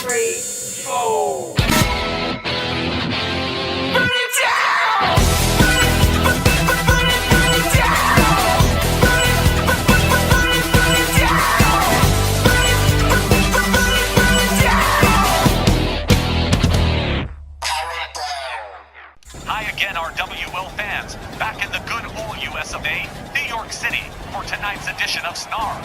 3, 4. Burn it down! Burn it down! Burn it down! Hi again, our Rwl fans. Back in the good old US of A, New York City, for tonight's edition of Snarl.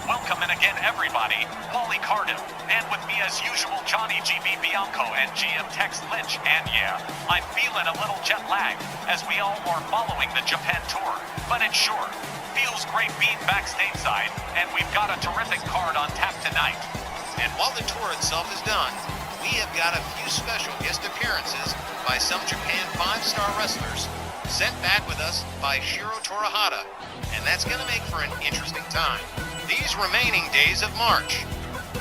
Welcome in again, everybody. Wally Cardiff, and with me as usual, Johnny GB Bianco and GM Tex Lynch. And yeah, I'm feeling a little jet lag, as we all are following the Japan tour. But it sure feels great being back stateside, and we've got a terrific card on tap tonight. And while the tour itself is done, we have got a few special guest appearances by some Japan 5-star wrestlers sent back with us by Shiro Torihata, and that's going to make for an interesting time these remaining days of March.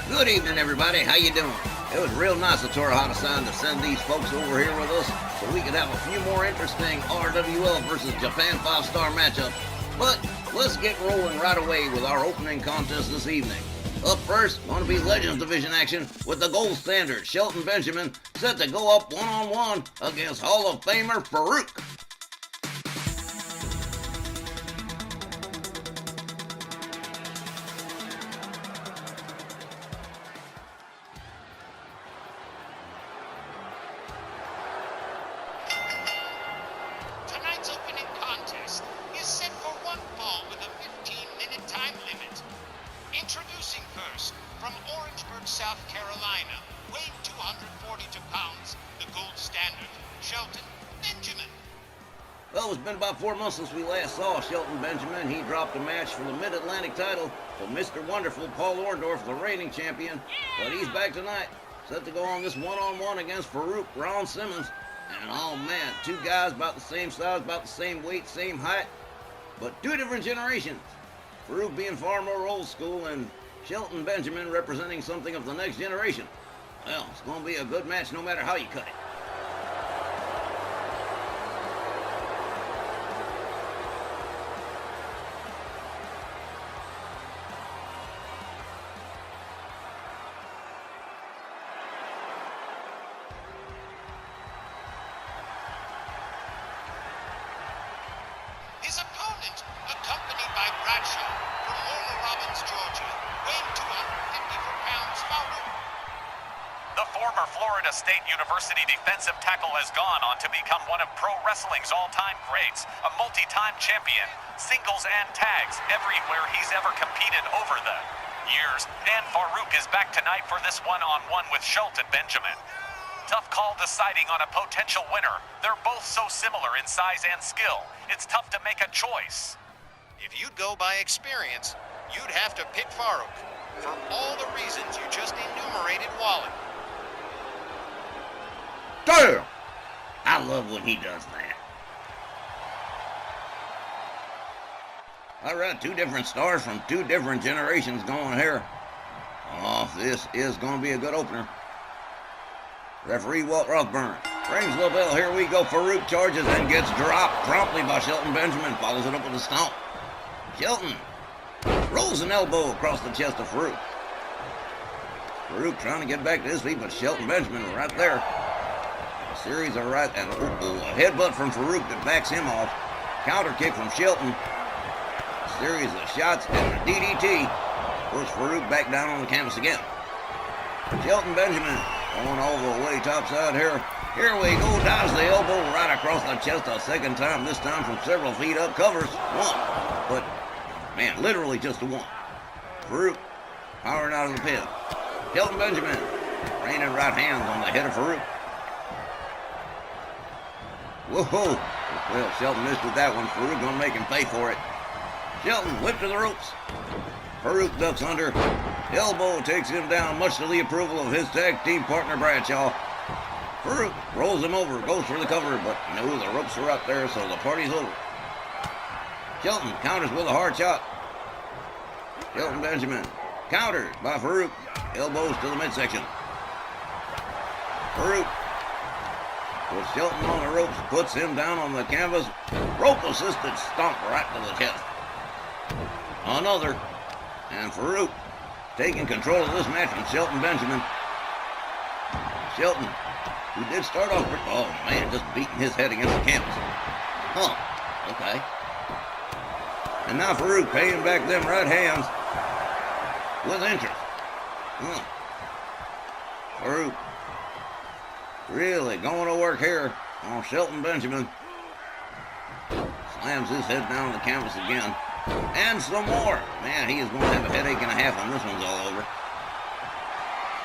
Good evening, everybody. How you doing? It was real nice of Torihata-san to send these folks over here with us so we could have a few more interesting RWL versus Japan 5-star matchups. But let's get rolling right away with our opening contest this evening. Up first, going to be Legends Division action with the gold standard, Shelton Benjamin, set to go up one-on-one against Hall of Famer Farouk. Tonight's opening contest is set for one fall with a 15-minute time limit. Introducing first, from Orangeburg, South Carolina, weighing 242 pounds, the gold standard, Shelton Benjamin. Well, it's been about 4 months since we last saw Shelton Benjamin. He dropped a match for the Mid-Atlantic title to Mr. Wonderful Paul Orndorff, the reigning champion. But he's back tonight, set to go on this one-on-one against Farouk Ron Simmons. And oh man, two guys about the same size, about the same weight, same height, but two different generations. Farouk being far more old school and Shelton Benjamin representing something of the next generation. Well, it's going to be a good match no matter how you cut it. His opponent, accompanied by Bradshaw from Warner Robins, Georgia, weighing 254 pounds, Farouk. The former Florida State University defensive tackle has gone on to become one of pro wrestling's all-time greats, a multi-time champion, singles and tags, everywhere he's ever competed over the years. And Farouk is back tonight for this one-on-one with Shelton Benjamin. Tough call deciding on a potential winner. They're both so similar in size and skill. It's tough to make a choice. If you'd go by experience, you'd have to pick Farouk for all the reasons you just enumerated, Wally. Damn! I love when he does that. All right, two different stars from two different generations going here. Oh, this is going to be a good opener. Referee Walt Rothburn rings the bell. Here we go. Farouk charges and gets dropped promptly by Shelton Benjamin. Follows it up with a stomp. Shelton rolls an elbow across the chest of Farouk. Farouk trying to get back to his feet, but Shelton Benjamin right there. A series of right and a headbutt from Farouk that backs him off. Counter kick from Shelton. A series of shots and a DDT puts Farouk back down on the canvas again. Shelton Benjamin going all the way topside here. Here we go, dives the elbow right across the chest a second time, this time from several feet up, covers one. But, man, literally just a one. Farouk powering out of the pin. Shelton Benjamin raining right hands on the head of Farouk. Whoa! Well, Shelton missed with that one. Farouk gonna make him pay for it. Shelton whipped to the ropes. Farouk ducks under. Elbow takes him down, much to the approval of his tag team partner Bradshaw. Farouk rolls him over, goes for the cover, but no, the ropes are up there, so the party's over. Shelton counters with a hard shot. Shelton Benjamin countered by Farouk. Elbows to the midsection. Farouk puts Shelton on the ropes, puts him down on the canvas. Rope-assisted stomp right to the chest. Another. And Farouk taking control of this match from Shelton Benjamin. Shelton, who did start off pretty, oh man, just beating his head against the canvas. Huh, okay. And now Farouk paying back them right hands with interest. Huh. Farouk really going to work here on Shelton Benjamin. Slams his head down on the canvas again. And some more. Man, he is going to have a headache and a half when this one's all over.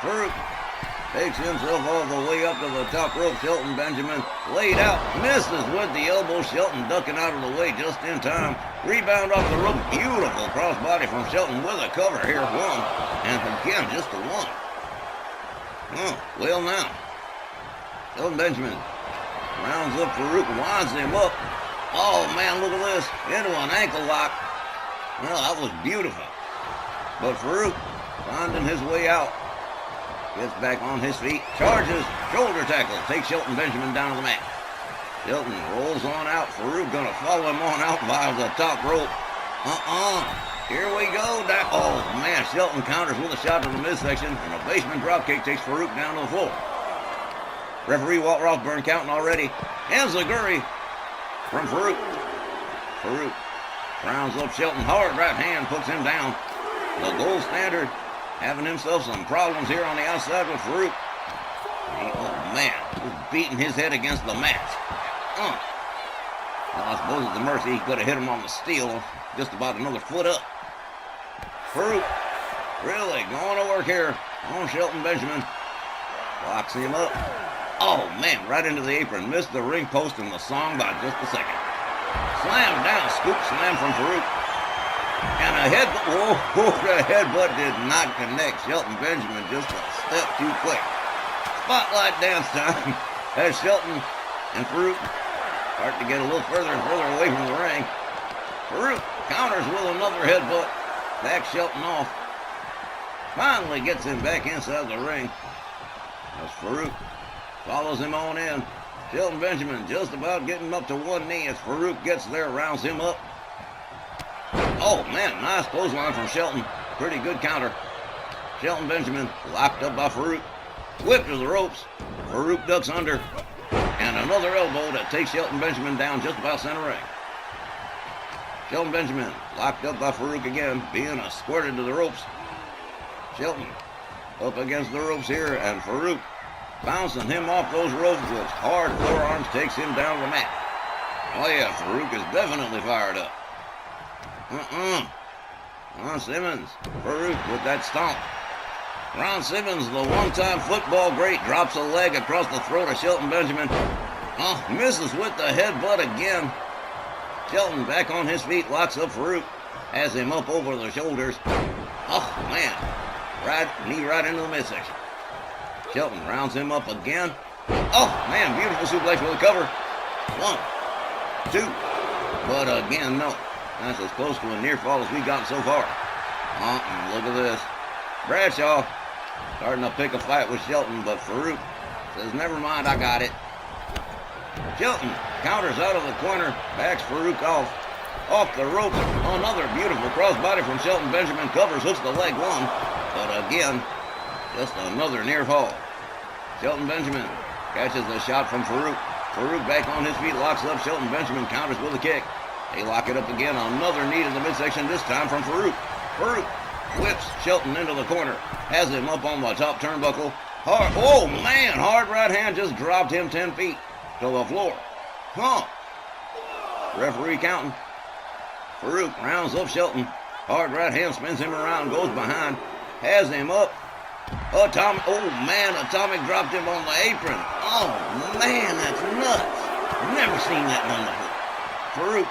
Farouk takes himself all the way up to the top rope. Shelton Benjamin laid out, misses with the elbow. Shelton ducking out of the way just in time. Rebound off the rope. Beautiful crossbody from Shelton with a cover here. One. And again, just a one. Oh, well now. Shelton Benjamin rounds up Farouk, winds him up. Oh man, look at this. Into an ankle lock. Well, that was beautiful. But Farouk finding his way out. Gets back on his feet. Charges. Shoulder tackle. Takes Shelton Benjamin down to the mat. Shelton rolls on out. Farouk gonna follow him on out by the top rope. Here we go. Oh man, Shelton counters with a shot to the midsection. And a basement dropkick takes Farouk down to the floor. Referee Walt Rothburn counting already. And Zaguri from Farouk. Farouk rounds up Shelton hard. Right hand puts him down. The gold standard having himself some problems here on the outside with Farouk. Oh man, just beating his head against the mat. Well, I suppose it's a mercy he could have hit him on the steel. Just about another foot up. Farouk really going to work here on Shelton Benjamin. Locks him up. Oh man, right into the apron. Missed the ring post in the song by just a second. Slam down, scoop slam from Farouk. And a headbutt. Whoa, the headbutt did not connect. Shelton Benjamin just a step too quick. Spotlight dance time as Shelton and Farouk start to get a little further and further away from the ring. Farouk counters with another headbutt. Backs Shelton off. Finally gets him back inside the ring. As Farouk follows him on in. Shelton Benjamin just about getting up to one knee as Farouk gets there, rounds him up. Oh man, nice clothesline from Shelton. Pretty good counter. Shelton Benjamin locked up by Farouk. Whipped to the ropes. Farouk ducks under. And another elbow that takes Shelton Benjamin down just about center ring. Shelton Benjamin locked up by Farouk again, being escorted to the ropes. Shelton up against the ropes here, and Farouk bouncing him off those ropes with hard forearms takes him down the mat. Oh yeah, Farouk is definitely fired up. Ron Simmons, Farouk with that stomp. Ron Simmons, the one-time football great, drops a leg across the throat of Shelton Benjamin. Misses with the headbutt again. Shelton back on his feet, locks up Farouk, has him up over the shoulders. Oh man, knee right into the midsection. Shelton rounds him up again. Oh man, beautiful suplex with a cover. 1, 2, but again, no. That's as close to a near fall as we've gotten so far. Look at this. Bradshaw starting to pick a fight with Shelton, but Farouk says, never mind, I got it. Shelton counters out of the corner, backs Farouk off the ropes. Another beautiful crossbody from Shelton Benjamin, covers, hooks the leg one, but again, just another near fall. Shelton Benjamin catches a shot from Farouk. Farouk back on his feet, locks up Shelton Benjamin, counters with a kick. They lock it up again, another knee to the midsection, this time from Farouk. Farouk whips Shelton into the corner, has him up on the top turnbuckle. Oh man, hard right hand just dropped him 10 feet to the floor. Referee counting. Farouk rounds up Shelton. Hard right hand spins him around, goes behind, has him up. Atomic dropped him on the apron. Oh man, that's nuts. Never seen that one before. Farouk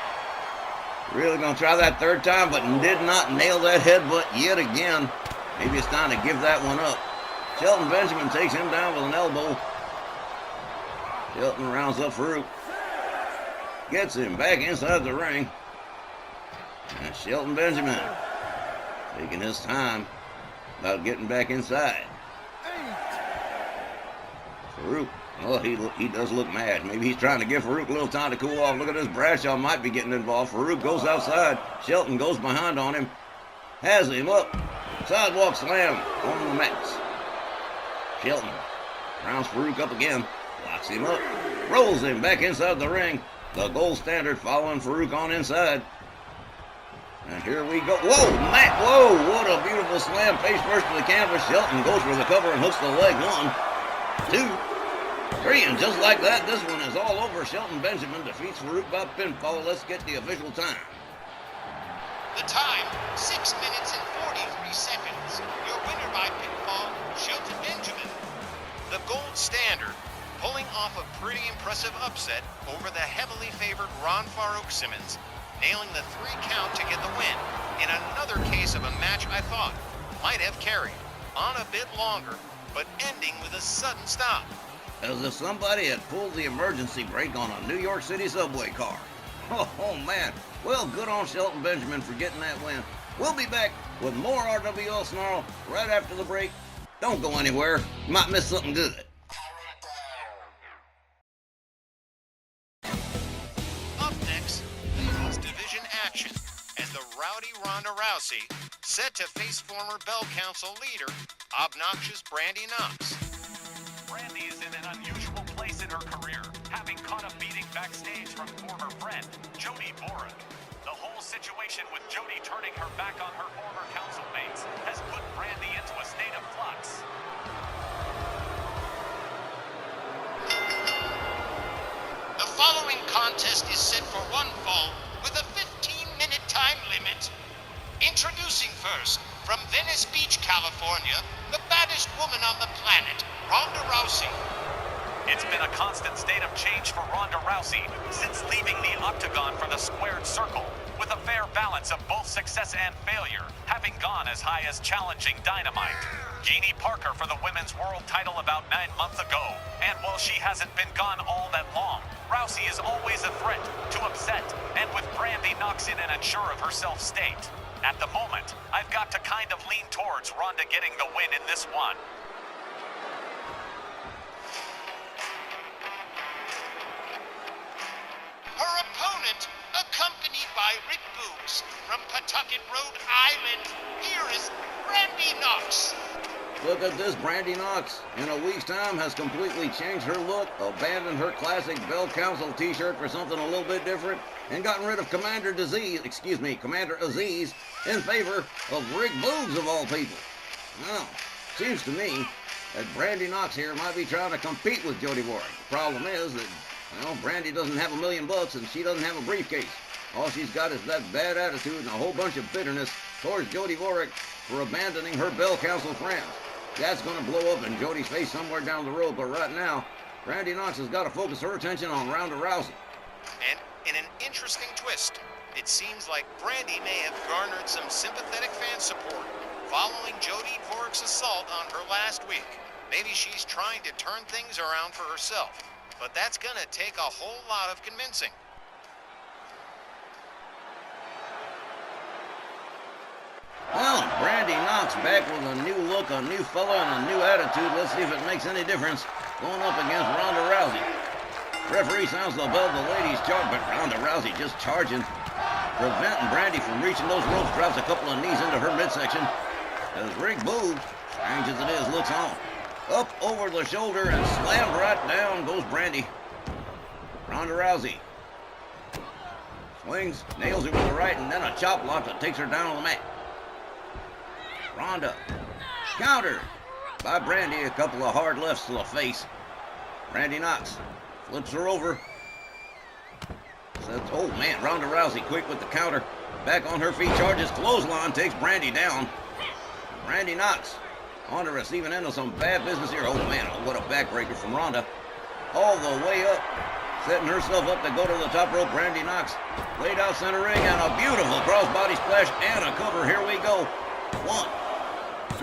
really gonna try that third time, but did not nail that headbutt yet again. Maybe it's time to give that one up. Shelton Benjamin takes him down with an elbow. Shelton rounds up Farouk. Gets him back inside the ring. And Shelton Benjamin taking his time about getting back inside. Farouk, oh, he does look mad. Maybe he's trying to give Farouk a little time to cool off. Look at this, Bradshaw might be getting involved. Farouk goes outside. Shelton goes behind on him. Has him up. Sidewalk slam on the mats. Shelton Rounds Farouk up again. Locks him up. Rolls him back inside the ring. The gold standard following Farouk on inside. And here we go. Whoa, Matt. Whoa, what a beautiful slam. Face first to the canvas. Shelton goes for the cover and hooks the leg. 1, 2, 3. And just like that, this one is all over. Shelton Benjamin defeats Farouk by pinfall. Let's get the official time. The time, 6 minutes and 43 seconds. Your winner by pinfall, Shelton Benjamin. The gold standard, pulling off a pretty impressive upset over the heavily favored Ron Farouk Simmons, nailing the 3 count to get the win in another case of a match I thought might have carried on a bit longer, but ending with a sudden stop. As if somebody had pulled the emergency brake on a New York City subway car. Oh man. Well, good on Shelton Benjamin for getting that win. We'll be back with more RWL Sn Rl right after the break. Don't go anywhere. You might miss something good. Up next, ladies division action as the rowdy Ronda Rousey set to face former Bell Council leader, obnoxious Brandy Knox. Brandy is in an unusual place in her career, having caught a beating backstage from former friend, Jody Boric. The whole situation with Jody turning her back on her former council mates has put Brandy into a state of flux. The following contest is set for 1 fall with a 15-minute time limit. Introducing first, from Venice Beach, California, the baddest woman on the planet, Ronda Rousey. It's been a constant state of change for Ronda Rousey since leaving the octagon for the squared circle, with a fair balance of both success and failure, having gone as high as challenging Dynamite, Jeannie Parker for the women's world title about 9 months ago. And while she hasn't been gone all that long, Rousey is always a threat to upset, and with Brandy Knox in an unsure of herself state. At the moment, I've got to kind of lean towards Ronda getting the win in this one. Her opponent, accompanied by Rick Boogs from Pawtucket, Rhode Island, here is Brandy Knox. Look at this, Brandy Knox. In a week's time has completely changed her look, abandoned her classic Bell Council t-shirt for something a little bit different, and gotten rid of Commander Aziz in favor of Rick Boogs of all people. Well, seems to me that Brandy Knox here might be trying to compete with Jody Boric. The problem is that, well, Brandy doesn't have $1 million and she doesn't have a briefcase. All she's got is that bad attitude and a whole bunch of bitterness towards Jody Boric for abandoning her Bell Council friends. That's going to blow up in Jody's face somewhere down the road, but right now, Brandy Knox has got to focus her attention on Ronda Rousey. And in an interesting twist, it seems like Brandy may have garnered some sympathetic fan support following Jody Boric's assault on her last week. Maybe she's trying to turn things around for herself, but that's going to take a whole lot of convincing. Well, Brandy Knox back with a new look, a new fella, and a new attitude. Let's see if it makes any difference going up against Ronda Rousey. Referee sounds the bell, the ladies charge, but Ronda Rousey just charging, preventing Brandy from reaching those ropes, drops a couple of knees into her midsection. As Rick Boogs, strange as it is, looks on. Up over the shoulder and slammed right down goes Brandy. Ronda Rousey swings, nails her with the right, and then a chop block that takes her down on the mat. Ronda countered by Brandy, a couple of hard lefts to the face. Brandy Knox flips her over. Says, oh man, Ronda Rousey quick with the counter. Back on her feet, charges clothesline, takes Brandy down. Brandy Knox on the receiving end of some bad business here. Oh man, what a backbreaker from Ronda. All the way up, setting herself up to go to the top rope. Brandy Knox laid out center ring and a beautiful crossbody splash and a cover. Here we go. 1,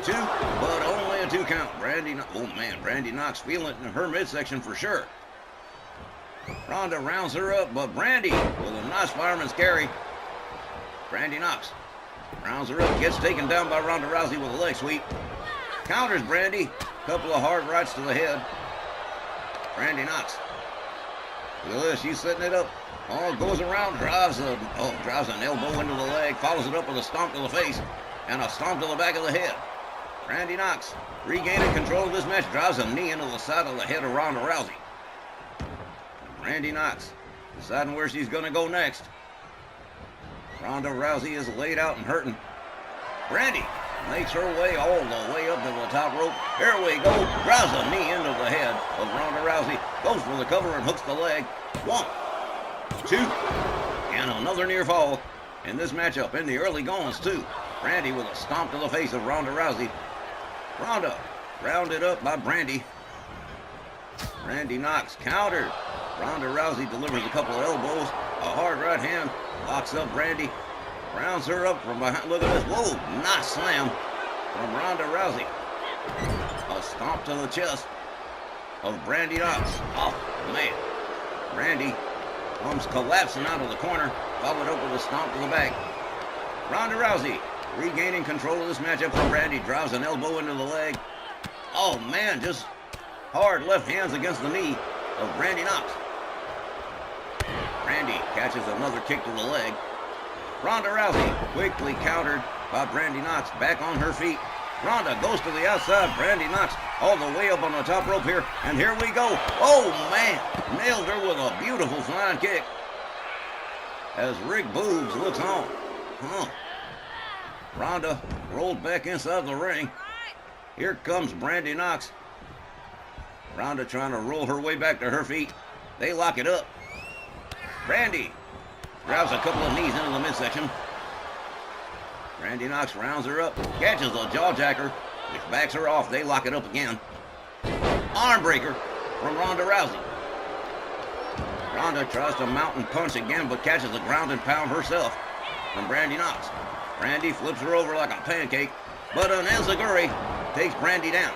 2, but only a 2 count. Brandy Knox feeling it in her midsection for sure. Ronda rounds her up, but Brandy with a nice fireman's carry. Brandy Knox rounds her up, gets taken down by Ronda Rousey with a leg sweep. Counters Brandy, couple of hard rights to the head. Brandy Knox. Look at this, she's setting it up. Oh, goes around, drives an elbow into the leg, follows it up with a stomp to the face and a stomp to the back of the head. Brandy Knox regaining control of this match, drives a knee into the side of the head of Ronda Rousey. Brandy Knox deciding where she's going to go next. Ronda Rousey is laid out and hurting. Brandy makes her way all the way up to the top rope. Here we go. Drives a knee into the head of Ronda Rousey. Goes for the cover and hooks the leg. 1, 2, and another near fall in this matchup in the early goings too. Brandy with a stomp to the face of Ronda Rousey. Ronda rounded up by Brandy. Brandy Knox countered. Ronda Rousey delivers a couple of elbows. A hard right hand locks up Brandy. Rounds her up from behind. Look at this. Whoa, nice slam from Ronda Rousey. A stomp to the chest of Brandy Knox. Oh, man. Brandy comes collapsing out of the corner, followed up with a stomp to the back. Ronda Rousey regaining control of this matchup from Brandy. Drives an elbow into the leg. Oh, man, just hard left hands against the knee of Brandy Knox. Brandy catches another kick to the leg. Ronda Rousey quickly countered by Brandy Knox, back on her feet. Ronda goes to the outside. Brandy Knox all the way up on the top rope here. And here we go. Oh, man. Nailed her with a beautiful flying kick. As Rick Boogs looks on. Ronda rolled back inside the ring. Here comes Brandy Knox. Ronda trying to roll her way back to her feet. They lock it up. Brandy drives a couple of knees into the midsection. Brandy Knox rounds her up, catches a jawjacker, which backs her off. They lock it up again. Arm breaker from Ronda Rousey. Ronda tries to mount and punch again, but catches a ground and pound herself from Brandy Knox. Brandy flips her over like a pancake, but an enziguri takes Brandy down.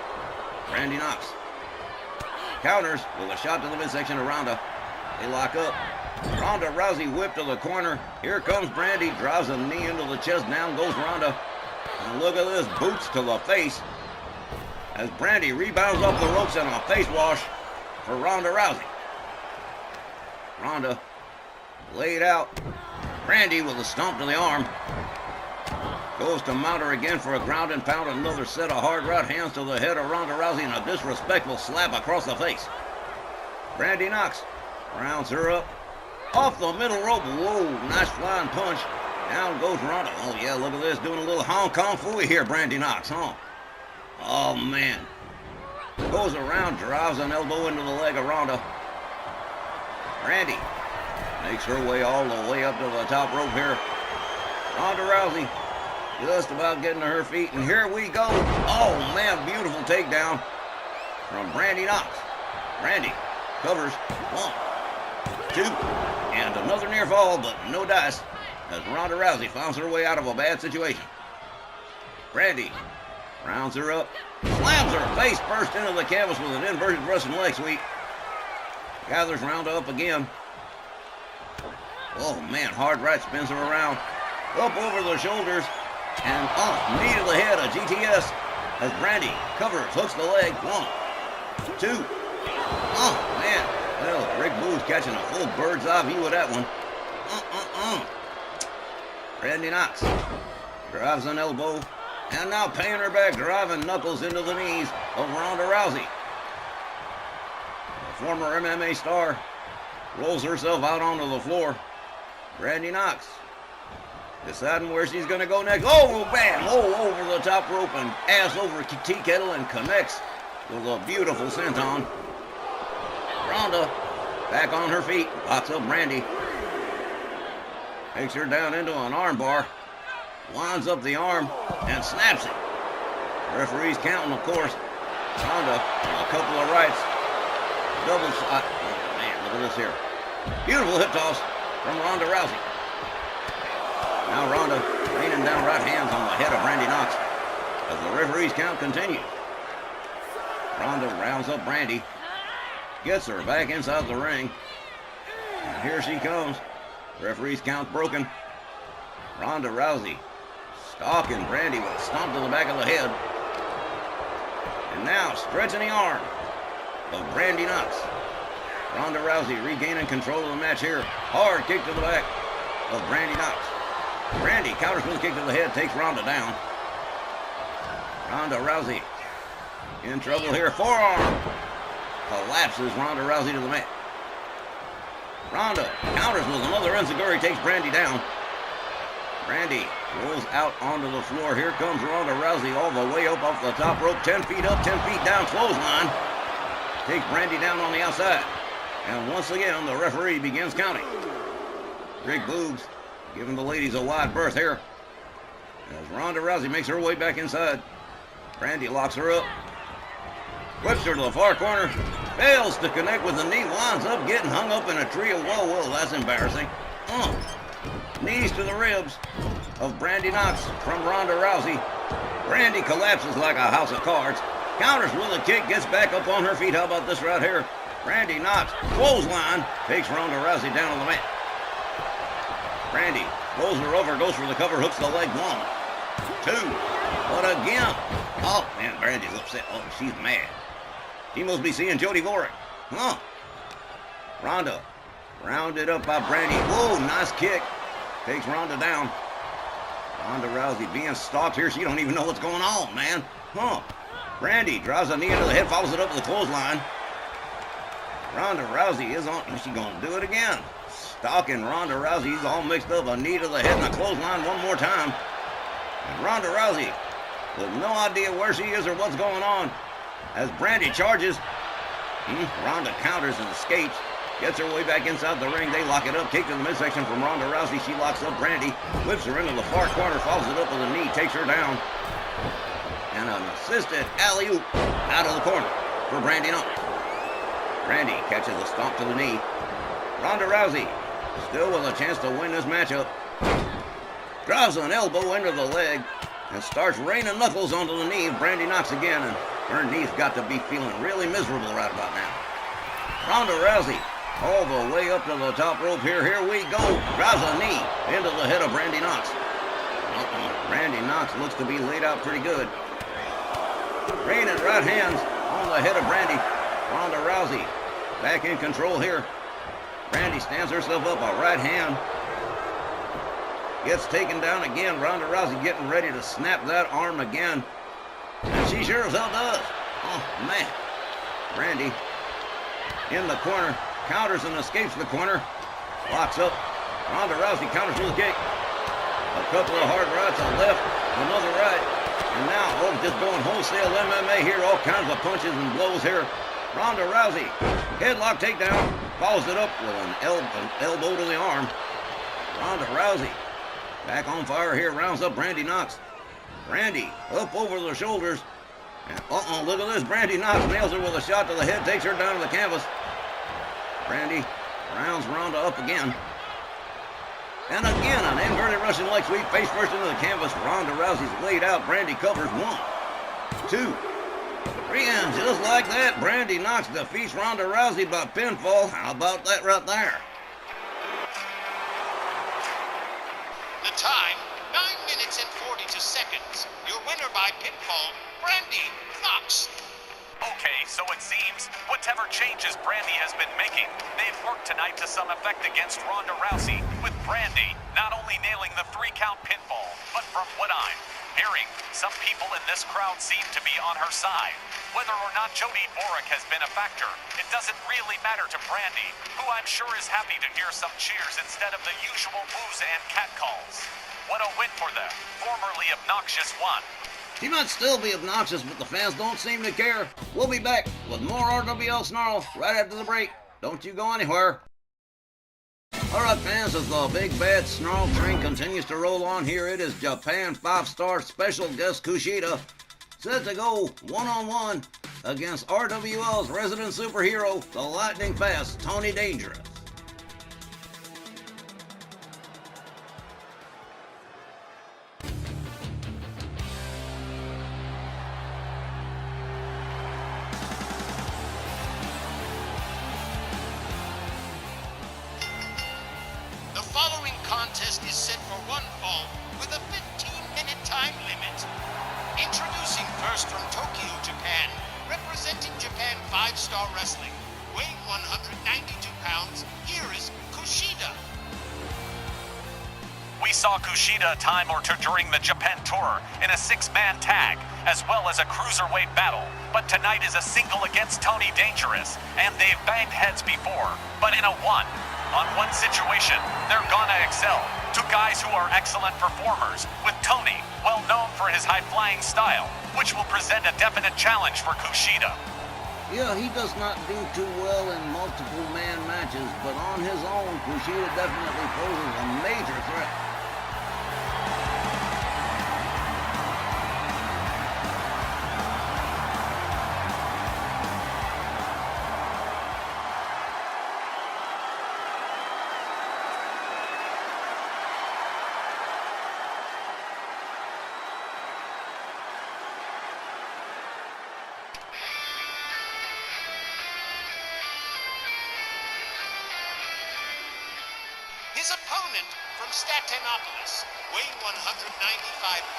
Brandy Knox counters with a shot to the midsection of Ronda. They lock up. Ronda Rousey whipped to the corner. Here comes Brandy, drives a knee into the chest. Down goes Ronda. And look at this, boots to the face. As Brandy rebounds off the ropes and a face wash for Ronda Rousey. Ronda laid out. Brandy with a stomp to the arm. Goes to mount her again for a ground and pound. Another set of hard right hands to the head of Ronda Rousey and a disrespectful slap across the face. Brandy Knox rounds her up. Off the middle rope. Whoa, nice flying punch. Down goes Ronda. Oh, yeah, look at this. Doing a little Hong Kong Phooey here, Brandy Knox, huh? Oh, man. Goes around, drives an elbow into the leg of Ronda. Brandy makes her way all the way up to the top rope here. Ronda Rousey just about getting to her feet, and here we go. Oh, man, beautiful takedown from Brandy Knox. Brandy covers 1, 2, and another near fall, but no dice, as Ronda Rousey finds her way out of a bad situation. Brandy rounds her up, slams her face first into the canvas with an inverted Russian leg sweep. Gathers Ronda up again. Oh, man, hard right spins her around. Up over the shoulders, and knee to the head, a GTS, as Brandy covers, hooks the leg. 1, 2. Oh, man. Well, Rick Boo's catching a full bird's eye view of that one. Brandy Knox drives an elbow, and now paying her back, driving knuckles into the knees of Ronda Rousey. The former MMA star rolls herself out onto the floor. Brandy Knox deciding where she's going to go next. Oh, bam! Oh, over the top rope and ass over tea kettle and connects with a beautiful senton. Ronda back on her feet, locks up Brandy. Takes her down into an arm bar. Winds up the arm and snaps it. Referee's counting, of course. Ronda, a couple of rights. Double shot. Oh, man, look at this here. Beautiful hip toss from Ronda Rousey. Now Ronda raining down right hands on the head of Brandy Knox as the referee's count continues. Ronda rounds up Brandy, gets her back inside the ring, and here she comes. Referee's count broken. Ronda Rousey stalking Brandy with a stomp to the back of the head. And now stretching the arm of Brandy Knox. Ronda Rousey regaining control of the match here. Hard kick to the back of Brandy Knox. Brandy counters with a kick to the head, takes Ronda down. Ronda Rousey in trouble here. Forearm. Collapses Ronda Rousey to the mat. Ronda counters with another enziguri, takes Brandy down. Brandy rolls out onto the floor. Here comes Ronda Rousey all the way up off the top rope. 10 feet up, 10 feet down, clothesline. Takes Brandy down on the outside. And once again, the referee begins counting. Big boobs giving the ladies a wide berth here. As Ronda Rousey makes her way back inside. Brandy locks her up. Whips her to the far corner. Fails to connect with the knee. Winds up getting hung up in a tree of whoa, that's embarrassing. Knees to the ribs of Brandy Knox from Ronda Rousey. Brandy collapses like a house of cards. Counters with a kick, gets back up on her feet. How about this right here? Brandy Knox, clothesline, takes Ronda Rousey down on the mat. Brandy rolls her over, goes for the cover, hooks the leg. 1, 2, but again. Oh, man, Brandy's upset. Oh, she's mad. She must be seeing Jody Vorick. Ronda, rounded up by Brandy. Whoa, nice kick. Takes Ronda down. Ronda Rousey being stalked here. She don't even know what's going on, man. Brandy drives a knee into the head, follows it up with a clothesline. Ronda Rousey is on. Is she going to do it again? Stalking Ronda Rousey. He's all mixed up. A knee to the head and a clothesline one more time. And Ronda Rousey with no idea where she is or what's going on. As Brandy charges, Ronda counters and escapes. Gets her way back inside the ring. They lock it up. Kick to the midsection from Ronda Rousey. She locks up Brandy. Whips her into the far corner. Follows it up with a knee. Takes her down. And an assisted alley-oop out of the corner for Brandy Knox. Brandy catches a stomp to the knee. Ronda Rousey still with a chance to win this matchup. Drives an elbow into the leg and starts raining knuckles onto the knee of Brandy Knox again. And her knee's got to be feeling really miserable right about now. Ronda Rousey all the way up to the top rope here. Here we go. Drives a knee into the head of Brandy Knox. Brandy Knox looks to be laid out pretty good. Raining right hands on the head of Brandy. Ronda Rousey back in control here. Brandy stands herself up. A right hand gets taken down again. Ronda Rousey getting ready to snap that arm again. And she sure as hell does. Oh, man. Brandy in the corner. Counters and escapes the corner. Locks up. Ronda Rousey counters with a kick. A couple of hard rights, a left, another right. And now, just going wholesale MMA here. All kinds of punches and blows here. Ronda Rousey, headlock takedown. Follows it up with an elbow to the arm. Ronda Rousey back on fire here. Rounds up Brandy Knox. Brandy up over the shoulders. And look at this. Brandy Knox nails her with a shot to the head. Takes her down to the canvas. Brandy rounds Ronda up again. And again, an inverted Russian leg sweep, face first into the canvas. Ronda Rousey's laid out. Brandy covers. 1, 2, 3, and just like that, Brandy Knox defeats Ronda Rousey by pinfall. How about that right there? The time, 9 minutes and 42 seconds. Your winner by pinfall, Brandy Knox. Okay, so it seems whatever changes Brandy has been making, they've worked tonight to some effect against Ronda Rousey, with Brandy not only nailing the 3-count pinfall, but from what I'm hearing, some people in this crowd seem to be on her side. Whether or not Jody Vorick has been a factor, it doesn't really matter to Brandy, who I'm sure is happy to hear some cheers instead of the usual boos and catcalls. What a win for the formerly obnoxious one. She might still be obnoxious, but the fans don't seem to care. We'll be back with more Rwl Sn Rl right after the break. Don't you go anywhere. Alright fans, as the big bad snarl train continues to roll on here, it is Japan 5-star special guest Kushida set to go one-on-one against RWL's resident superhero, the lightning fast Tony Dangerous. The following contest is set for one fall with a 15-minute time limit. Introducing first from Tokyo, Japan, representing Japan 5-star wrestling, weighing 192 pounds, here is Kushida. We saw Kushida a time or two during the Japan tour in a 6-man tag, as well as a cruiserweight battle, but tonight is a single against Tony Dangerous, and they've banged heads before, but in a one-on-one situation, they're gonna excel. Two guys who are excellent performers, with Tony, well known for his high-flying style, which will present a definite challenge for Kushida. Yeah, he does not do too well in multiple man matches, but on his own, Kushida definitely poses a major threat. His opponent from Statinopolis, weighing 195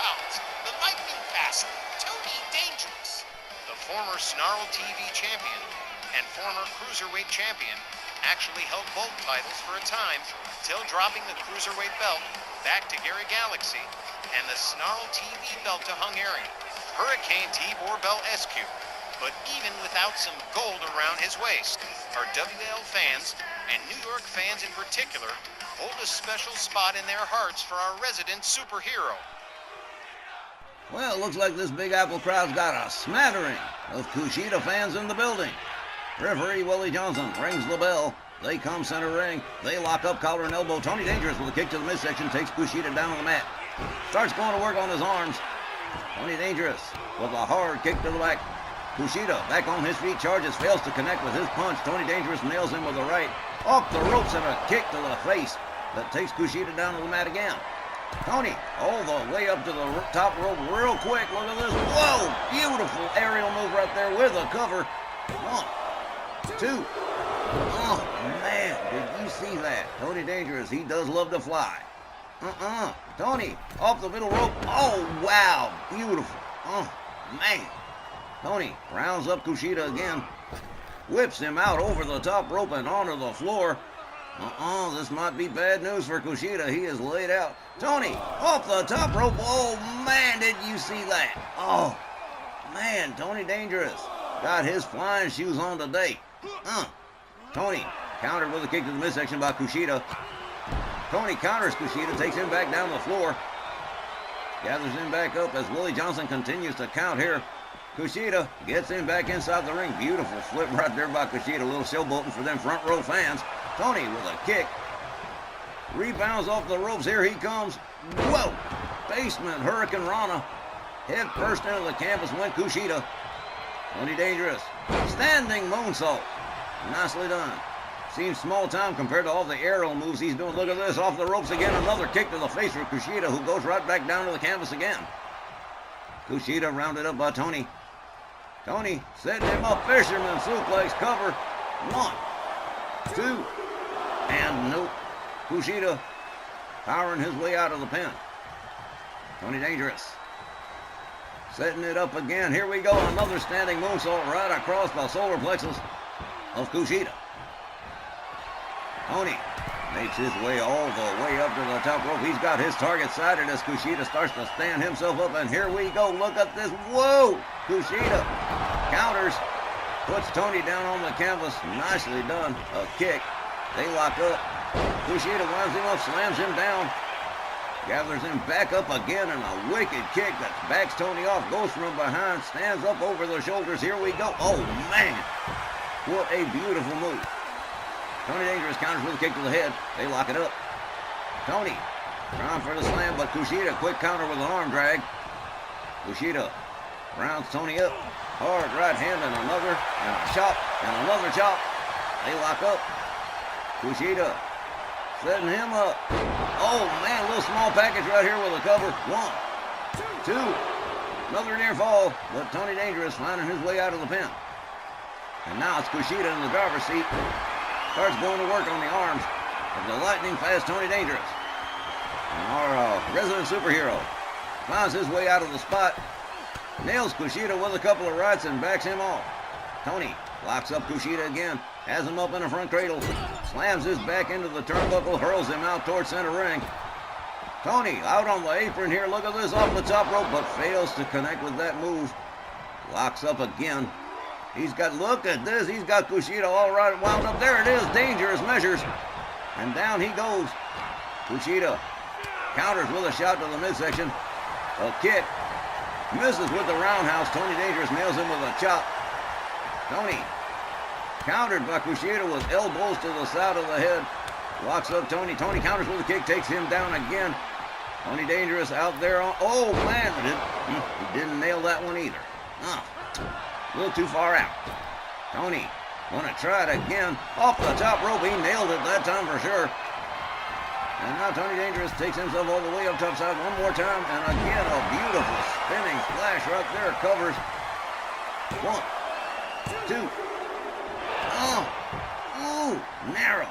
pounds, the lightning-fast Tony Dangerous. The former Snarl TV champion and former cruiserweight champion actually held both titles for a time, till dropping the cruiserweight belt back to Gary Galaxy and the Snarl TV belt to Hungarian Hurricane Tibor Belescu. But even without some gold around his waist, our WL fans, and New York fans in particular, hold a special spot in their hearts for our resident superhero. Well, it looks like this Big Apple crowd's got a smattering of Kushida fans in the building. Referee Willie Johnson rings the bell. They come center ring. They lock up collar and elbow. Tony Dangerous with a kick to the midsection takes Kushida down on the mat. Starts going to work on his arms. Tony Dangerous with a hard kick to the back. Kushida back on his feet, charges, fails to connect with his punch. Tony Dangerous nails him with a right. Off the ropes and a kick to the face that takes Kushida down to the mat again. Tony all the way up to the top rope real quick. Look at this. Whoa! Beautiful aerial move right there with a cover. 1, 2. Oh, man. Did you see that? Tony Dangerous, he does love to fly. Tony off the middle rope. Oh, wow. Beautiful. Oh, man. Tony rounds up Kushida again. Whips him out over the top rope and onto the floor. This might be bad news for Kushida. He is laid out. Tony, off the top rope. Oh, man, did you see that? Oh, man, Tony Dangerous got his flying shoes on today. Tony countered with a kick to the midsection by Kushida. Tony counters Kushida, takes him back down the floor. Gathers him back up as Willie Johnson continues to count here. Kushida gets him back inside the ring. Beautiful flip right there by Kushida. A little showboating for them front row fans. Tony with a kick. Rebounds off the ropes. Here he comes. Whoa! Basement Hurricane Rana. Head first into the canvas went Kushida. Tony Dangerous. Standing moonsault. Nicely done. Seems small time compared to all the aerial moves he's doing. Look at this. Off the ropes again. Another kick to the face for Kushida, who goes right back down to the canvas again. Kushida rounded up by Tony. Tony setting him up. Fisherman suplex cover. 1, 2, and nope. Kushida powering his way out of the pin. Tony Dangerous setting it up again. Here we go. Another standing moonsault right across the solar plexus of Kushida. Tony makes his way all the way up to the top rope. He's got his target sighted as Kushida starts to stand himself up. And here we go. Look at this. Whoa! Kushida counters. Puts Tony down on the canvas. Nicely done. A kick. They lock up. Kushida winds him up, slams him down. Gathers him back up again, and a wicked kick that backs Tony off. Goes from behind. Stands up over the shoulders. Here we go. Oh, man. What a beautiful move. Tony Dangerous counters with a kick to the head. They lock it up. Tony trying for the slam, but Kushida quick counter with an arm drag. Kushida rounds Tony up. Hard right hand and another, and a chop, and another chop. They lock up. Kushida setting him up. Oh, man, a little small package right here with a cover. 1, 2. Another near fall, but Tony Dangerous finding his way out of the pin. And now it's Kushida in the driver's seat. Starts going to work on the arms of the lightning-fast Tony Dangerous. And our resident superhero finds his way out of the spot. Nails Kushida with a couple of rights and backs him off. Tony locks up Kushida again. Has him up in the front cradle. Slams his back into the turnbuckle. Hurls him out towards center ring. Tony out on the apron here. Look at this off the top rope, but fails to connect with that move. Locks up again. Look at this. He's got Kushida all right wound up. There it is. Dangerous measures. And down he goes. Kushida counters with a shot to the midsection. A kick. Misses with the roundhouse. Tony Dangerous nails him with a chop. Tony countered by Kushida with elbows to the side of the head. Locks up Tony. Tony counters with a kick. Takes him down again. Tony Dangerous out there on... Oh, man. He didn't nail that one either. A little too far out. Tony gonna try it again. Off the top rope. He nailed it that time for sure. And now Tony Dangerous takes himself all the way up top side one more time. And again, a beautiful spinning splash right there. Covers. 1, 2. Ooh, narrow.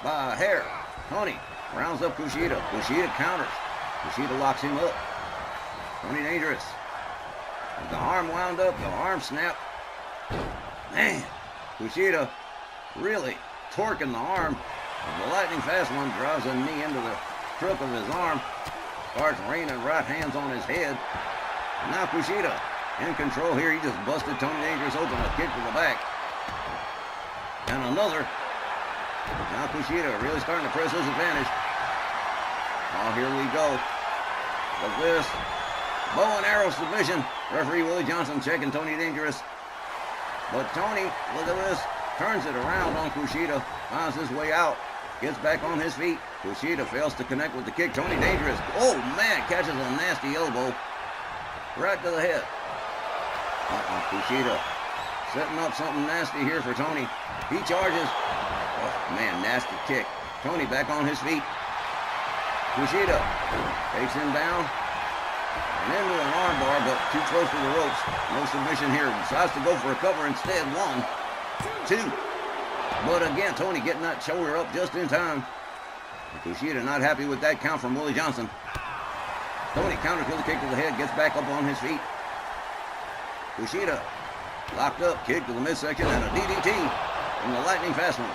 By a hair. Tony rounds up Kushida. Kushida counters. Kushida locks him up. Tony Dangerous. With the arm wound up. The arm snap. Man, Kushida really torquing the arm. The lightning fast one drives a knee into the crook of his arm. Starts raining right hands on his head. And now Kushida in control here. He just busted Tony Dangerous open. A kick to the back. And another. Now Kushida really starting to press his advantage. Oh, here we go. With this bow and arrow submission. Referee Willie Johnson checking Tony Dangerous. But Tony, look at this, turns it around on Kushida, finds his way out, gets back on his feet. Kushida fails to connect with the kick. Tony Dangerous, oh man, catches a nasty elbow right to the head. Kushida setting up something nasty here for Tony. He charges. Oh man, nasty kick. Tony back on his feet. Kushida takes him down and into an armbar, but too close to the ropes. No submission here. Decides to go for a cover instead. 1, 2. But again, Tony getting that shoulder up just in time. Kushida not happy with that count from Willie Johnson. Tony counters with a kick to the head, gets back up on his feet. Kushida locked up, kick to the midsection, and a DDT from the lightning fast one,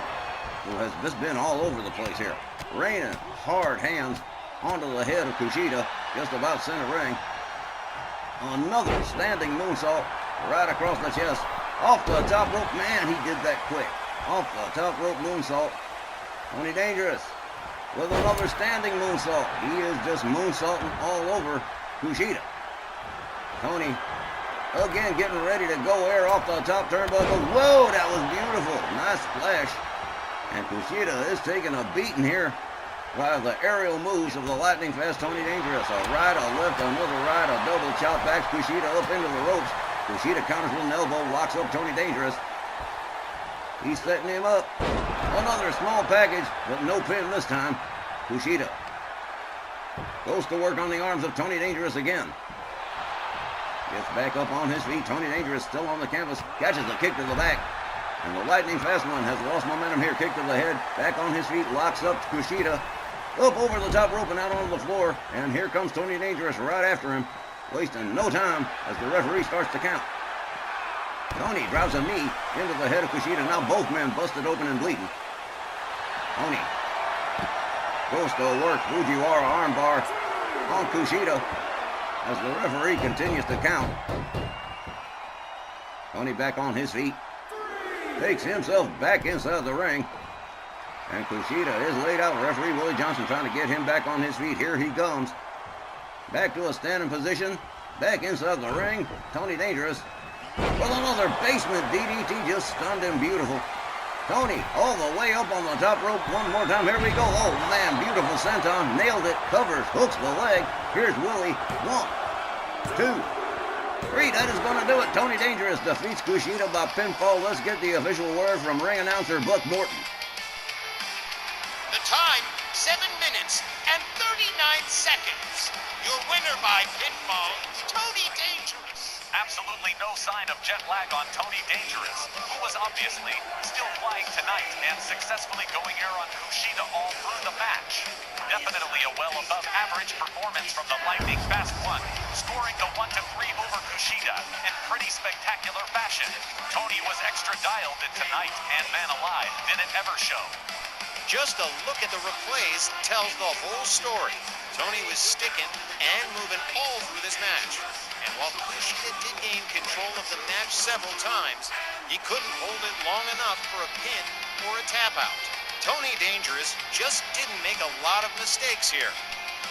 who has just been all over the place here. Raining hard hands onto the head of Kushida, just about center ring. Another standing moonsault right across the chest. Off the top rope. Man, he did that quick. Off the top rope moonsault. Tony Dangerous with another standing moonsault. He is just moonsaulting all over Kushida. Tony again getting ready to go air off the top turnbuckle. Whoa, that was beautiful. Nice splash. And Kushida is taking a beating here by the aerial moves of the lightning fast Tony Dangerous. A right, a left, another right, a double chop backs Kushida up into the ropes. Kushida counters with an elbow, locks up Tony Dangerous. He's setting him up. Another small package, but no pin this time. Kushida goes to work on the arms of Tony Dangerous again. Gets back up on his feet. Tony Dangerous still on the canvas. Catches a kick to the back. And the lightning fast one has lost momentum here. Kick to the head. Back on his feet. Locks up Kushida. Up over the top rope and out onto the floor. And here comes Tony Dangerous right after him. Wasting no time as the referee starts to count. Tony drives a knee into the head of Kushida. Now both men busted open and bleeding. Tony goes to work. Fujiwara armbar on Kushida as the referee continues to count. Tony back on his feet. Takes himself back inside the ring. And Kushida is laid out. Referee Willie Johnson trying to get him back on his feet. Here he comes. Back to a standing position. Back inside the ring. Tony Dangerous with another basement DDT. Just stunned him beautiful. Tony all the way up on the top rope. One more time. Here we go. Oh man, beautiful senton. Nailed it. Covers. Hooks the leg. Here's Willie. 1, 2, 3. That is going to do it. Tony Dangerous defeats Kushida by pinfall. Let's get the official word from ring announcer Buck Morton. The time, 7 minutes and 39 seconds. Your winner by pinfall, Tony Dangerous. Absolutely no sign of jet lag on Tony Dangerous, who was obviously still flying tonight and successfully going air on Kushida all through the match. Definitely a well above average performance from the lightning fast one, scoring the 1-3 over Kushida in pretty spectacular fashion. Tony was extra dialed in tonight, and man alive, did it ever show. Just a look at the replays tells the whole story. Tony was sticking and moving all through this match. And while Kushida did gain control of the match several times, he couldn't hold it long enough for a pin or a tap out. Tony Dangerous just didn't make a lot of mistakes here.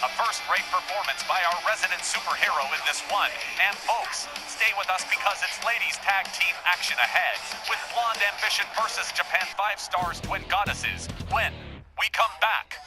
A first-rate performance by our resident superhero in this one. And folks, stay with us because it's ladies tag team action ahead with Blonde Ambition versus Japan 5 Stars Twin Goddesses when we come back.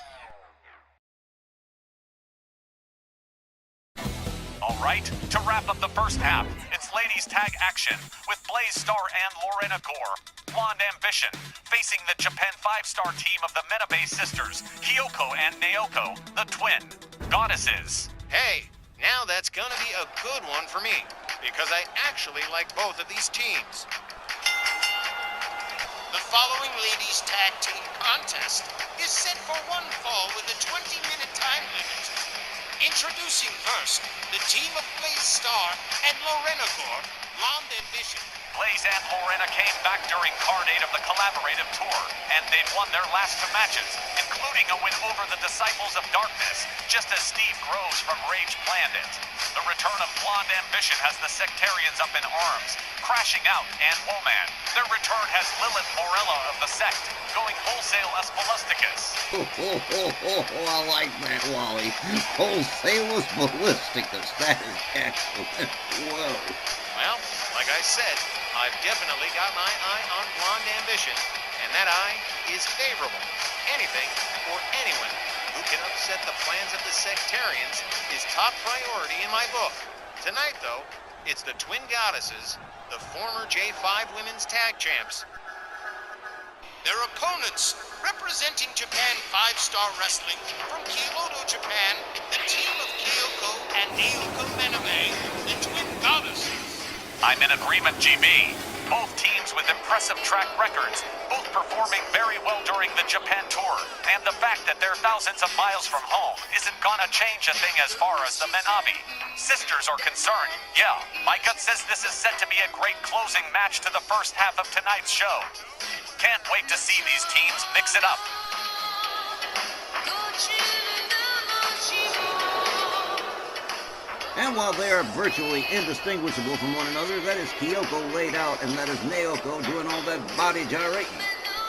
All right, to wrap up the first half, it's ladies tag action with Blaze Star and Lorena Gore, Blonde Ambition, facing the Japan 5-star team of the Menabe sisters, Kyoko and Naoko, the twin goddesses. Hey, now that's gonna be a good one for me, because I actually like both of these teams. The following ladies tag team contest is set for one fall with a 20-minute time limit. Introducing first, the team of Blaze Star and Lorena Gore, Blonde Ambition. Blaze and Lorena came back during Card 8 of the collaborative tour, and they've won their last two matches, including a win over the Disciples of Darkness, just as Steve Groves from Rage planned it. The return of Blonde Ambition has the Sectarians up in arms, crashing out and Woman. Their return has Lilith Morella of the Sect, going wholesale Espalisticus. I like that, Wally. Wholesale Ballisticus. That is excellent. Whoa. Well, like I said, I've definitely got my eye on Blonde Ambition, and that eye is favorable. Anything or anyone who can upset the plans of the Sectarians is top priority in my book. Tonight, though, it's the Twin Goddesses, the former J5 Women's Tag Champs. Their opponents, representing Japan 5-star Wrestling from Kyoto, Japan, the team of Kyoko and Naoko Menabe, the Twin Goddesses. I'm in agreement, GB. Both teams with impressive track records, both performing very well during the Japan tour. And the fact that they're thousands of miles from home isn't gonna change a thing as far as the Menabe sisters are concerned. Yeah, my gut says this is set to be a great closing match to the first half of tonight's show. Can't wait to see these teams mix it up. And while they are virtually indistinguishable from one another, that is Kyoko laid out, and that is Naoko doing all that body gyrating.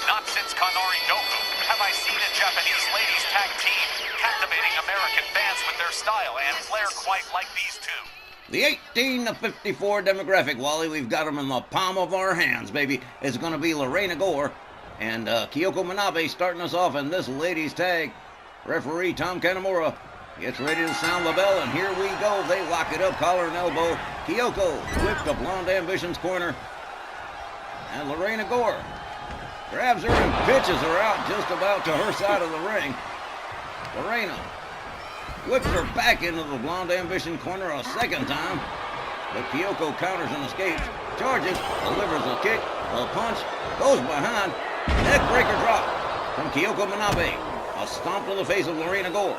Not since Kanari Doku have I seen a Japanese ladies tag team captivating American fans with their style and flair quite like these two. The 18 to 54 demographic, Wally, we've got them in the palm of our hands, baby. It's going to be Lorena Gore and Kyoko Manabe starting us off in this ladies tag. Referee Tom Kanamura gets ready to sound the bell, and here we go. They lock it up, collar and elbow. Kyoko whipped to Blonde Ambition's corner. And Lorena Gore grabs her and pitches her out just about to her side of the ring. Lorena whips her back into the Blonde Ambition corner a second time. But Kyoko counters and escapes, charges, delivers a kick, a punch, goes behind, neck breaker drop from Kyoko Manabe. A stomp to the face of Lorena Gore.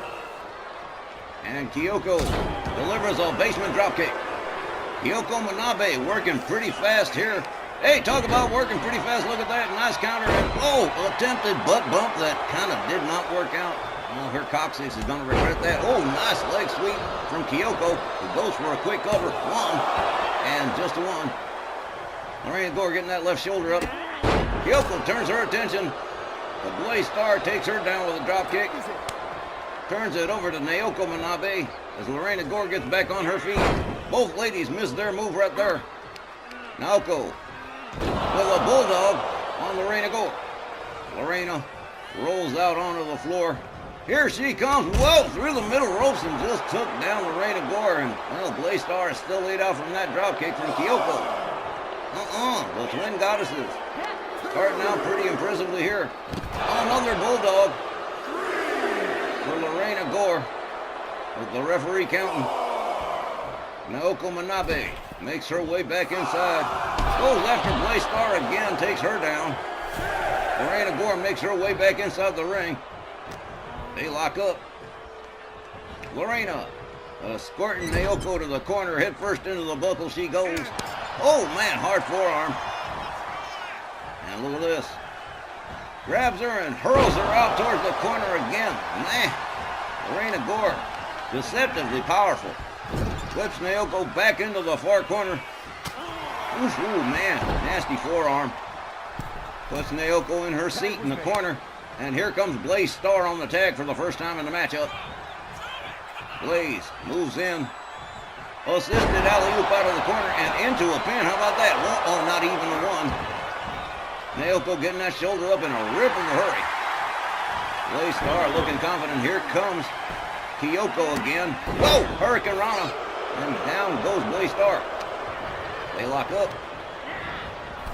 And Kyoko delivers a basement dropkick. Kyoko Manabe working pretty fast here. Hey, talk about working pretty fast. Look at that. Nice counter. And, attempted butt bump that kind of did not work out. Well, her coccyx is going to regret that. Oh, nice leg sweep from Kyoko, who goes for a quick cover. One, and just a one. Lorena Gore getting that left shoulder up. Kyoko turns her attention. The Blaze Star takes her down with a dropkick. Turns it over to Naoko Manabe as Lorena Gore gets back on her feet. Both ladies missed their move right there. Naoko with a bulldog on Lorena Gore. Lorena rolls out onto the floor. Here she comes, whoa, through the middle ropes and just took down Lorena Gore. And, well, Blaze Star is still laid out from that dropkick from Kyoko. The Twin Goddesses starting out pretty impressively here. Another bulldog for Lorena Gore with the referee counting. Naoko Manabe makes her way back inside. Goes after Blaze Star again, takes her down. Lorena Gore makes her way back inside the ring. They lock up. Lorena escorting Naoko to the corner, head first into the buckle she goes. Oh man, hard forearm. And look at this. Grabs her and hurls her out towards the corner again. Man, Lorena Gore, deceptively powerful. Whips Naoko back into the far corner. Ooh, man, nasty forearm. Puts Naoko in her seat in the corner. And here comes Blaze Starr on the tag for the first time in the matchup. Blaze moves in. Assisted alley-oop out of the corner and into a pin. How about that? Oh, not even a one. Naoko getting that shoulder up in a rip of a hurry. Blaze Starr looking confident. Here comes Kyoko again. Whoa! Hurricane Rana. And down goes Blaze Starr. They lock up.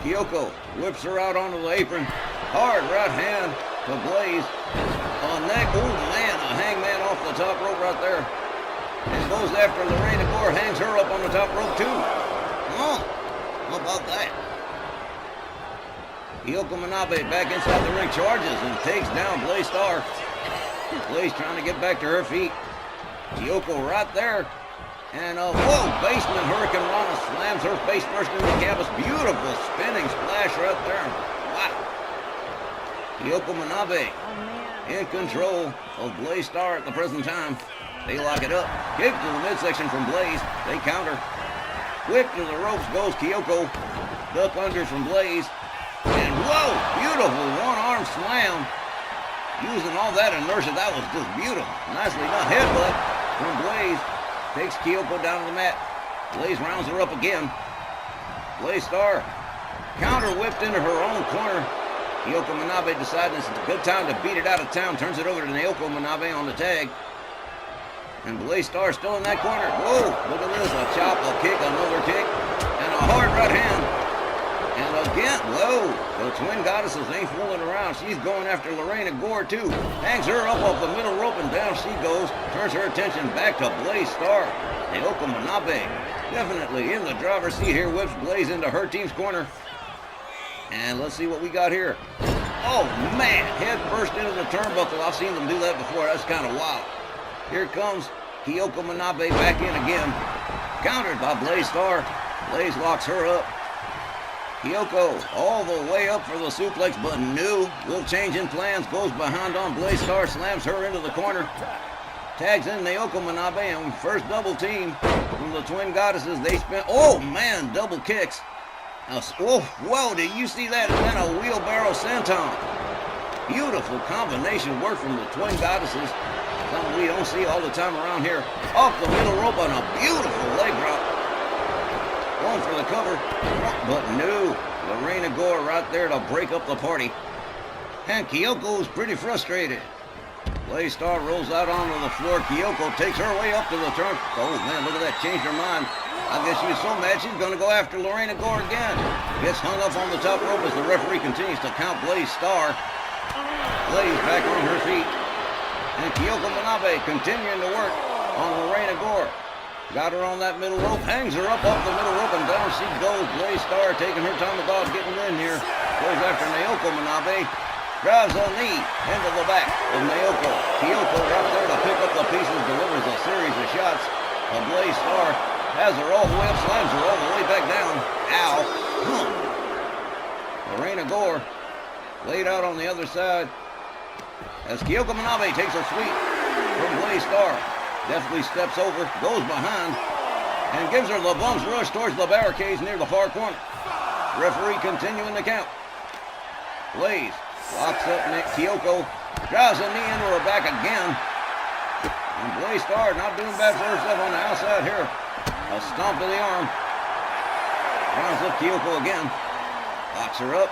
Kyoko whips her out onto the apron. Hard right hand to Blaze. A neck. Oh, man. A hangman off the top rope right there. And goes after Lorena Gore. Hangs her up on the top rope, too. Oh, how about that? Kyoko Manabe back inside the ring, charges and takes down Blaze Starr. Blaze trying to get back to her feet. Kyoko right there. And whoa, basement Hurricane Rana slams her face first into the canvas. Beautiful spinning splash right there. Wow. Kyoko Manabe in control of Blaze Starr at the present time. They lock it up. Kick to the midsection from Blaze. They counter. Quick to the ropes goes Kyoko. Duck under from Blaze. And whoa, beautiful one-arm slam. Using all that inertia, that was just beautiful. Nicely done. Headbutt from Blaze. Takes Kyoko down to the mat. Blaze rounds her up again. Blaze Starr counter whipped into her own corner. Kyoko Manabe deciding it's a good time to beat it out of town. Turns it over to Naoko Manabe on the tag. And Blaze Starr still in that corner. Whoa, look at this. A chop, a kick, another kick, and a hard right hand. And again, whoa, the Twin Goddesses ain't fooling around. She's going after Lorena Gore, too. Hangs her up off the middle rope, and down she goes. Turns her attention back to Blaze Starr. Naoko Manabe definitely in the driver's seat here. Whips Blaze into her team's corner. And let's see what we got here. Oh, man, head first into the turnbuckle. I've seen them do that before. That's kind of wild. Here comes Kyoko Manabe back in again. Countered by Blaze Starr. Blaze locks her up. Kyoko all the way up for the suplex, but no. Will change in plans. Goes behind on Blaze Starr. Slams her into the corner. Tags in Naoko Manabe, and first double team from the Twin Goddesses. They spin. Oh, man, double kicks. Whoa, did you see that? And then a wheelbarrow senton. Beautiful combination work from the Twin Goddesses. Something we don't see all the time around here. Off the middle rope on a beautiful leg drop. Going for the cover, but no. Lorena Gore right there to break up the party. And Kyoko's pretty frustrated. Blaze Starr rolls out onto the floor. Kyoko takes her way up to the turn. Oh, man, look at that. Changed her mind. I guess she was so mad she's going to go after Lorena Gore again. Gets hung up on the top rope as the referee continues to count Blaze Starr. Blaze back on her feet. And Kyoko Manabe continuing to work on Lorena Gore. Got her on that middle rope, hangs her up off the middle rope, and down she goes. Blaze Starr taking her time about getting in here. Goes after Naoko Manabe. Drives a knee into the back of Naoko. Kyoko right there to pick up the pieces, delivers a series of shots. Blaze Starr has her all the way up, slams her all the way back down. Ow. Lorena Gore laid out on the other side as Kyoko Manabe takes her sweep from Blaze Starr. Definitely steps over, goes behind, and gives her the bum's rush towards the barricades near the far corner. Referee continuing the count. Blaze locks up Kyoko, drives a knee into her back again. And Blaze Starr not doing bad for herself on the outside here. A stomp to the arm. Rounds up Kyoko again. Locks her up.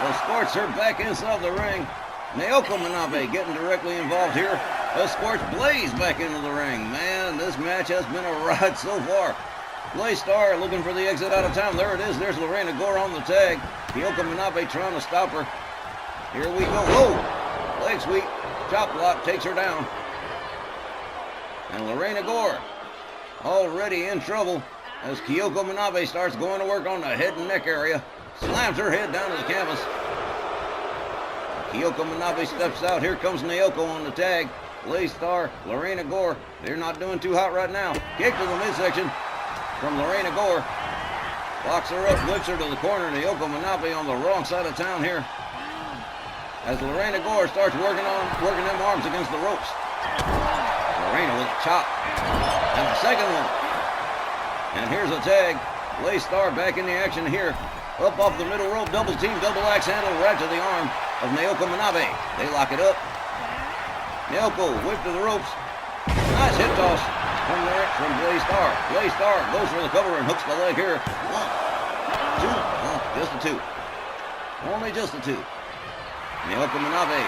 Escorts her back inside the ring. Naoko Manabe getting directly involved here. Escorts Blaze back into the ring. Man, this match has been a ride so far. Blaze Starr looking for the exit out of town. There it is. There's Lorena Gore on the tag. Kyoko Manabe trying to stop her. Here we go. Whoa! Leg sweep. Chop block takes her down. And Lorena Gore already in trouble as Kyoko Manabe starts going to work on the head and neck area. Slams her head down to the canvas. Kyoko Manabe steps out. Here comes Naoko on the tag. Blaze Starr, Lorena Gore. They're not doing too hot right now. Kick to the midsection from Lorena Gore. Locks her up, whips her to the corner. Naoko Manabe on the wrong side of town here. As Lorena Gore starts working them arms against the ropes. Lorena with a chop. And a second one. And here's a tag. Blaze Star back in the action here. Up off the middle rope, double team, double axe handle right to the arm of Naoko Manabe. They lock it up. Naoko whip to the ropes. Nice hip toss from Blaze Star. Blaze Star goes for the cover and hooks the leg here. 1, 2, just a 2. Only just a 2. Naoko Manabe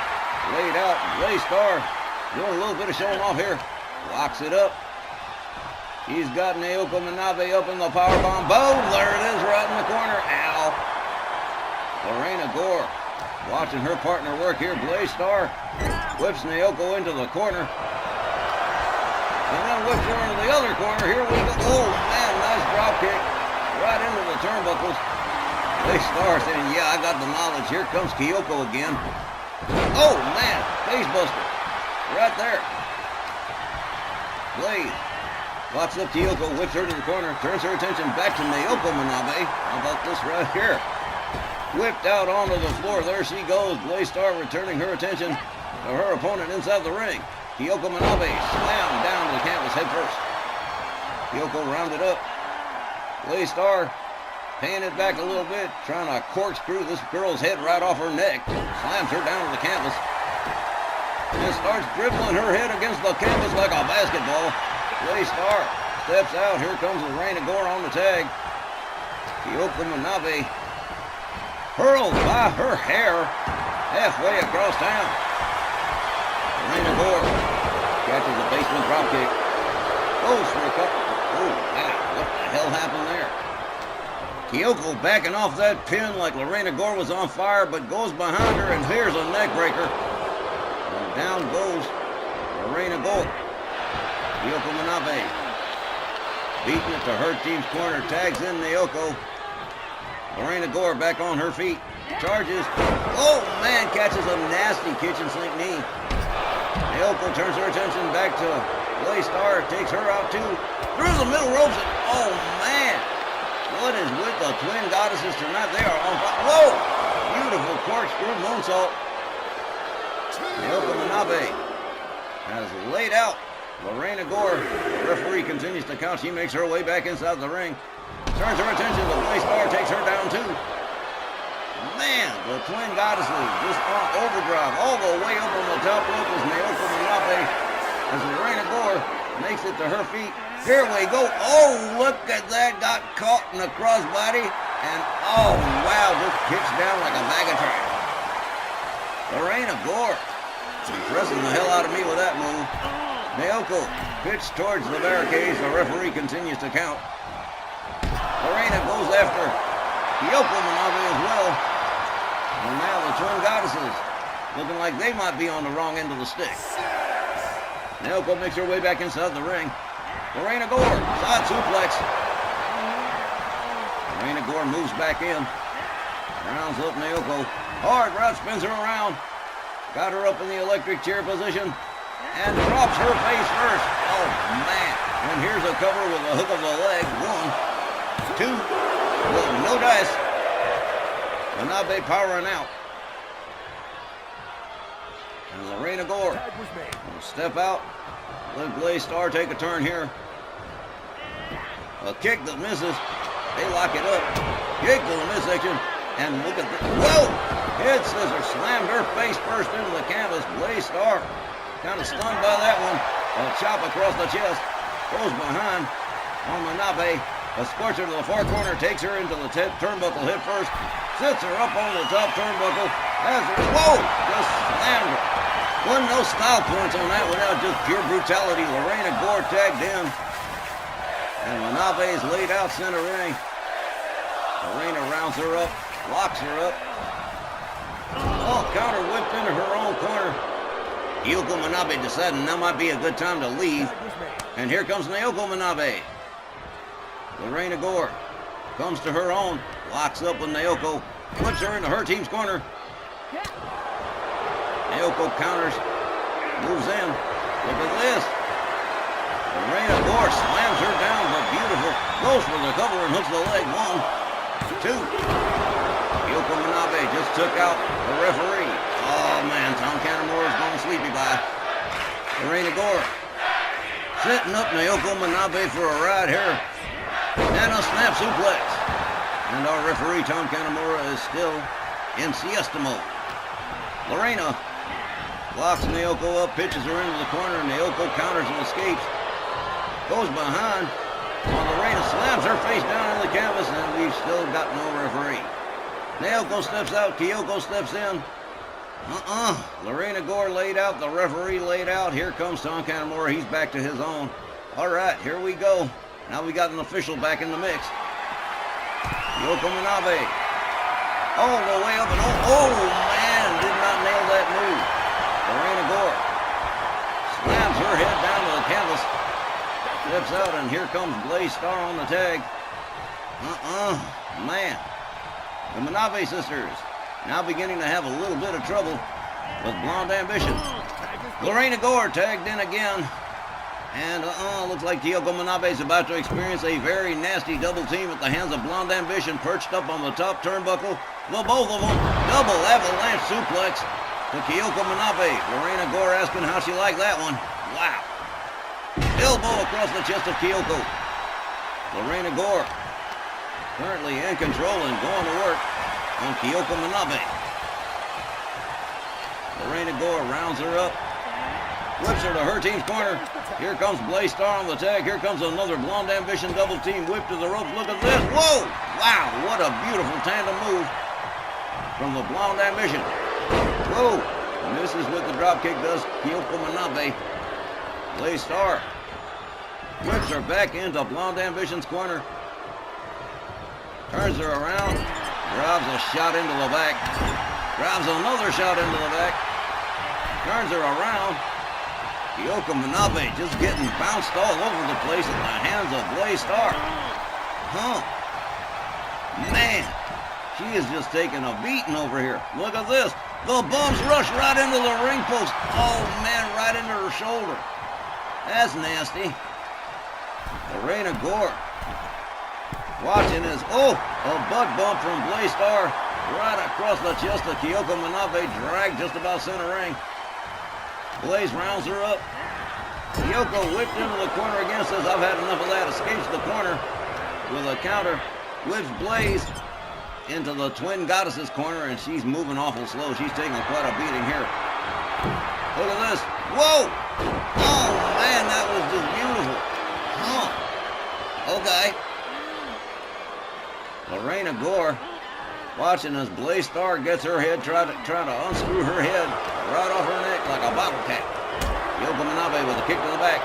laid out. Blaze Star doing a little bit of showing off here. Locks it up. He's got Naoko Manabe up in the powerbomb. Boom! There it is right in the corner. Ow! Lorena Gore watching her partner work here. Blaze Star whips Naoko into the corner. And then whips her into the other corner. Here we go. Oh, man, nice drop kick right into the turnbuckles. Blaze Star saying, yeah, I got the knowledge. Here comes Kyoko again. Oh, man, face buster right there. Blaze locks up Kyoko, whips her to the corner, turns her attention back to Naoko Manabe. How about this right here? Whipped out onto the floor. There she goes. Blaze Star returning her attention to her opponent inside the ring. Kyoko Manabe slammed down to the canvas head first. Kyoko rounded up. Blaze Star paying it back a little bit, trying to corkscrew this girl's head right off her neck. Slams her down to the canvas. And starts dribbling her head against the canvas like a basketball. Blaze Star steps out. Here comes Lorena Gore on the tag. Kyoko Manabe hurled by her hair halfway across town. Lorena Gore catches a basement dropkick. Goes for a couple. Oh, wow. What the hell happened there? Kyoko backing off that pin like Lorena Gore was on fire, but goes behind her, and here's a neck breaker. And down goes Lorena Gore. Kyoko Manabe beating it to her team's corner, tags in Naoko. Lorena Gore back on her feet, charges. Oh man, catches a nasty kitchen sink knee. Naoko turns her attention back to Blaze Star, takes her out too. Through the middle ropes, and oh man, what is with the twin goddesses tonight? They are on fire. Whoa, beautiful corkscrew moonsault. Naoko Manabe has laid out Lorena Gore. The referee continues to count. She makes her way back inside the ring. Turns her attention to Blaze Star, takes her down too. Man, the twin goddesses just on overdrive. All the way up on the top rope is Naoko Manabe as Lorena Gore makes it to her feet. Here we go. Oh, look at that. Got caught in the crossbody. And oh, wow, just kicks down like a bag of trash. Lorena Gore impressing the hell out of me with that move. Naoko pitched towards the barricades. The referee continues to count. Lorena goes after Kyoko Manabe as well. And now the twin goddesses looking like they might be on the wrong end of the stick. Naoko makes her way back inside the ring. Lorena Gore, side suplex. Lorena Gore moves back in. Rounds up Naoko. Hard right, spins her around. Got her up in the electric chair position. And drops her face first. Oh, man. And here's a cover with a hook of the leg. 1, 2. Well, no dice. Manabe powering out. And Lorena Gore will step out. Let Blaze Star take a turn here. A kick that misses. They lock it up. Kick to the midsection. And look at this. Whoa! Head scissor slammed her face first into the canvas. Blaze Star kind of stunned by that one. A chop across the chest. Goes behind on Manabe. A scorcher to the far corner. Takes her into the turnbuckle head first. Sits her up on the top turnbuckle. Has her. Whoa! Just slammed her. Wasn't no style points on that one. That was just pure brutality. Lorena Gore tagged in. And Manabe's laid out center ring. Lorena rounds her up. Locks her up. Oh, counter whipped into her own corner. Kyoko Manabe deciding that might be a good time to leave. And here comes Naoko Manabe. Lorena Gore comes to her own. Locks up with Naoko. Puts her into her team's corner. Naoko counters. Moves in. Look at this. Lorena Gore slams her down, but beautiful. Goes for the cover and hooks the leg. 1, 2. Kyoko Manabe just took out the referee. Oh man, Tom Canamora is going sleepy by. Lorena Gore Setting up Naoko Manabe for a ride here. And a snap suplex. And our referee, Tom Kanamura, is still in siesta mode. Lorena locks Naoko up, pitches her into the corner. Naoko counters and escapes. Goes behind. While Lorena slams her face down on the canvas, and we've still got no referee. Naoko steps out. Kyoko steps in. Lorena Gore laid out. The referee laid out. Here comes Tom Kanamura. He's back to his own. All right, here we go. Now we got an official back in the mix. Kyoko Manabe. All the way up and oh man, did not nail that move. Lorena Gore slams her head down to the canvas. Steps out, and here comes Blaze Star on the tag. Man. The Manabe sisters now beginning to have a little bit of trouble with Blonde Ambition. Lorena Gore tagged in again. And looks like Kyoko Manabe is about to experience a very nasty double team at the hands of Blonde Ambition, perched up on the top turnbuckle. The both of them double avalanche suplex to Kyoko Manabe. Lorena Gore asking how she liked that one. Wow. Elbow across the chest of Kyoko. Lorena Gore currently in control and going to work on Kyoko Manabe. Lorena Gore rounds her up. Whips her to her team's corner. Here comes Blaze Star on the tag. Here comes another Blonde Ambition double team whip to the ropes. Look at this. Whoa! Wow, what a beautiful tandem move from the Blonde Ambition. Whoa! Misses with the dropkick does Kyoko Manabe. Blaze Star whips her back into Blonde Ambition's corner. Turns her around. Drives a shot into the back. Drives another shot into the back. Turns her around. Kyoko Manabe just getting bounced all over the place at the hands of Blaze Star. Man, she is just taking a beating over here. Look at this. The bumps rush right into the ring post. Oh, man, right into her shoulder. That's nasty. Lorena Gore watching this. Oh, a butt bump from Blaze Star right across the chest of Kyoko Manabe, dragged just about center ring. Blaze rounds her up. Kyoko whipped into the corner again, says, I've had enough of that. Escapes the corner with a counter. Whips Blaze into the Twin Goddess's corner, and she's moving awful slow. She's taking quite a beating here. Look at this. Whoa! Oh, man, that was just beautiful. Okay. Lorena Gore watching as Blaze Star gets her head, trying to unscrew her head right off her neck like a bottle cap. Kyoko Manabe with a kick to the back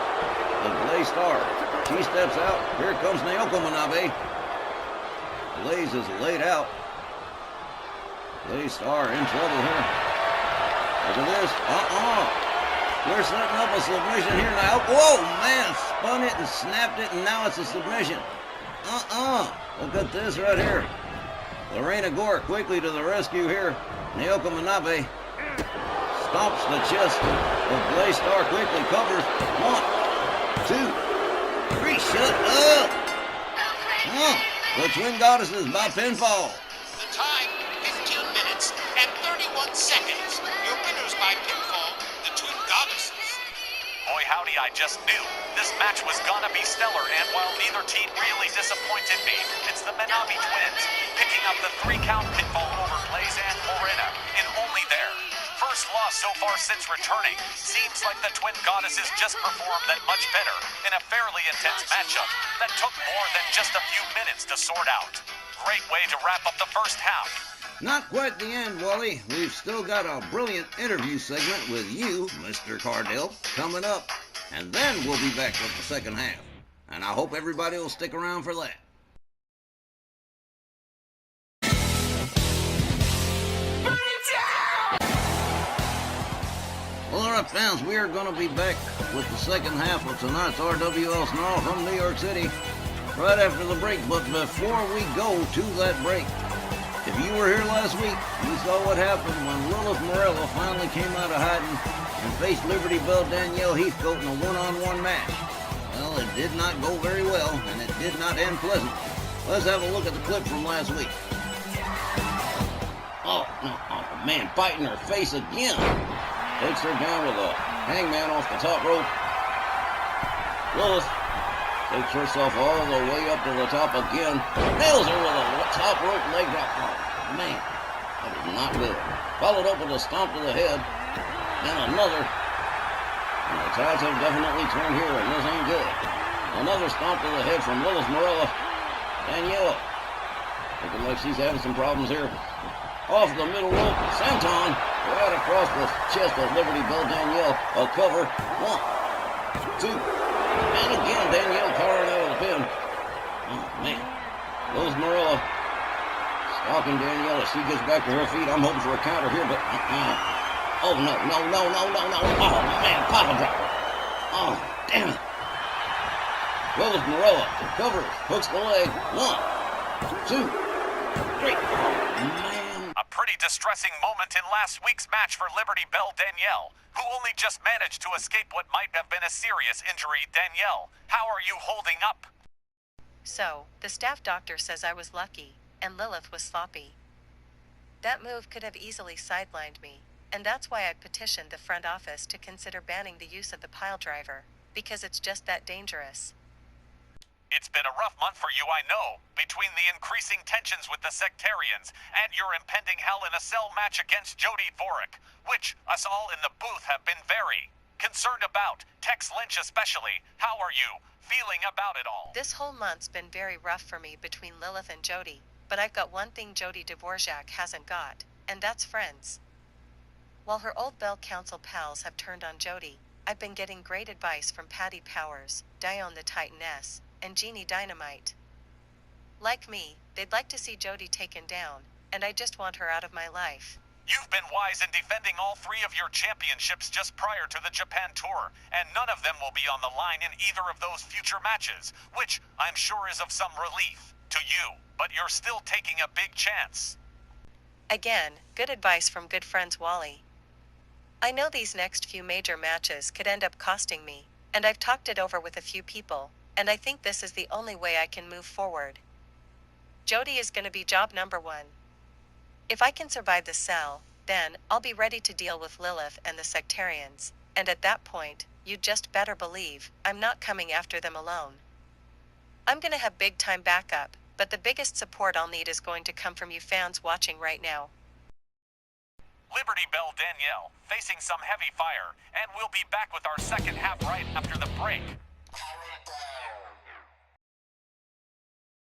of Blaze Star. She steps out. Here comes Naoko Manabe. Blaze is laid out. Blaze Star in trouble here. Look at this. We're setting up a submission here now. Whoa, man, spun it and snapped it, and now it's a submission. Look at this right here. Lorena Gore quickly to the rescue here. Naoko Manabe stomps the chest of Blaze Star quickly. Covers. 1, 2, 3. Shut up. The Twin Goddesses by pinfall. The time, 15 minutes and 31 seconds. Your winners by pinfall, the Twin Goddesses. Boy, howdy, I just knew. This match was gonna be stellar, and while neither team really disappointed me, it's the Manabe twins picking up the 3-count pinfall over Blaze and Lorena in only their first loss so far since returning. Seems like the Twin Goddesses just performed that much better in a fairly intense matchup that took more than just a few minutes to sort out. Great way to wrap up the first half. Not quite the end, Wally. We've still got a brilliant interview segment with you, Mr. Cardell, coming up. And then we'll be back with the second half. And I hope everybody will stick around for that. Well, all right, fans, we are going to be back with the second half of tonight's RWL Sn Rl from New York City right after the break. But before we go to that break, if you were here last week, you saw what happened when Lilith Morella finally came out of hiding and faced Liberty Bell Danielle Heathcote in a one-on-one match. Well, it did not go very well, and it did not end pleasant. Let's have a look at the clip from last week. Oh, no, oh man, biting her face again. Takes her down with a hangman off the top rope. Lilith takes herself all the way up to the top again. Nails her with a top rope leg drop. Oh, man, that is not good. Followed up with a stomp to the head. And another. And the tides have definitely turned here, and this ain't good. Another stomp to the head from Lilith Morella. Danielle. Looking like she's having some problems here. Off the middle rope, Santon. Right across the chest of Liberty Bell Danielle. A cover. 1, 2. And again, Danielle powering out of the pin. Oh, man. Lilith Morella stalking Danielle as she gets back to her feet. I'm hoping for a counter here, but oh, no. Oh, man, papa drop. Oh, damn it. Lilith Morella covers, hooks the leg. 1, 2, 3. Oh, man. A pretty distressing moment in last week's match for Liberty Bell Danielle, who only just managed to escape what might have been a serious injury. Danielle, how are you holding up? So, the staff doctor says I was lucky, and Lilith was sloppy. That move could have easily sidelined me, and that's why I petitioned the front office to consider banning the use of the pile driver, because it's just that dangerous. It's been a rough month for you, I know, between the increasing tensions with the sectarians and your impending Hell in a Cell match against Jody Dvorak, which us all in the booth have been very concerned about. Tex Lynch especially. How are you feeling about it all? This whole month's been very rough for me between Lilith and Jody, but I've got one thing Jody Dvorak hasn't got, and that's friends. While her old Bell Council pals have turned on Jody, I've been getting great advice from Patty Powers, Dione the Titaness, and Jeannie Dynamite. Like me, they'd like to see Jody taken down, and I just want her out of my life. You've been wise in defending all 3 of your championships just prior to the Japan tour, and none of them will be on the line in either of those future matches, which I'm sure is of some relief to you, but you're still taking a big chance. Again, good advice from good friends Wally. I know these next few major matches could end up costing me, and I've talked it over with a few people, and I think this is the only way I can move forward. Jody is going to be job number 1. If I can survive the cell, then I'll be ready to deal with Lilith and the sectarians, and at that point, you'd just better believe I'm not coming after them alone. I'm going to have big time backup, but the biggest support I'll need is going to come from you fans watching right now. Liberty Bell Danielle, facing some heavy fire, and we'll be back with our second half right after the break.